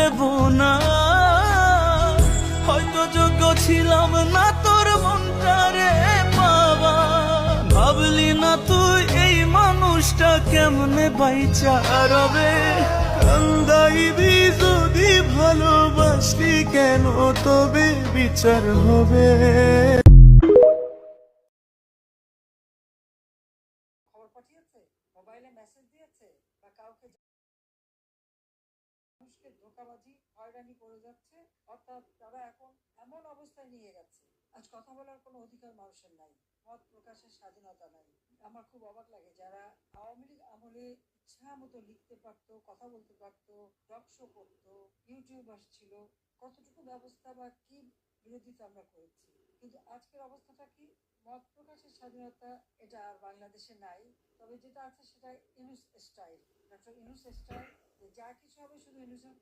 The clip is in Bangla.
দেব না। হয়তো যোগ্য ছিলাম না তোর মনটারে পাওয়া, ভাবলি না তুই এই মানুষটা কেমনে বাইচা রবে। কান্দাইবি যদি ভালোবাসলি কেন তবে বিচার হবে। খবর পাঠিয়েছে, মোবাইলে মেসেজ দিয়েছে, বা কাউকে মানুষকে ধোঁকাবাজি হয়রানি করে যাচ্ছে। অর্থাৎ তারা এখন এমন অবস্থায় নিয়ে গেছে, আজ কথা বলার কোনো অধিকার মানুষের নাই, মত প্রকাশের স্বাধীনতা নাই। আমার খুব অবাক লাগে যারা আওয়ামী লীগ আমলে ইচ্ছা মতো লিখতে পারতো, কথা বলতে পারতো, টক শো করতো, ইউটিউব আসছিল, কতটুকু ব্যবস্থা বা কি বিরোধিতা আমরা করেছি। কিন্তু আজকের অবস্থাটা কি? মত প্রকাশের স্বাধীনতা এটা আর বাংলাদেশে নাই। তবে যেটা আছে সেটা Yunus style, doctor Yunus style, যা কিছু হবে শুধু ইনুসের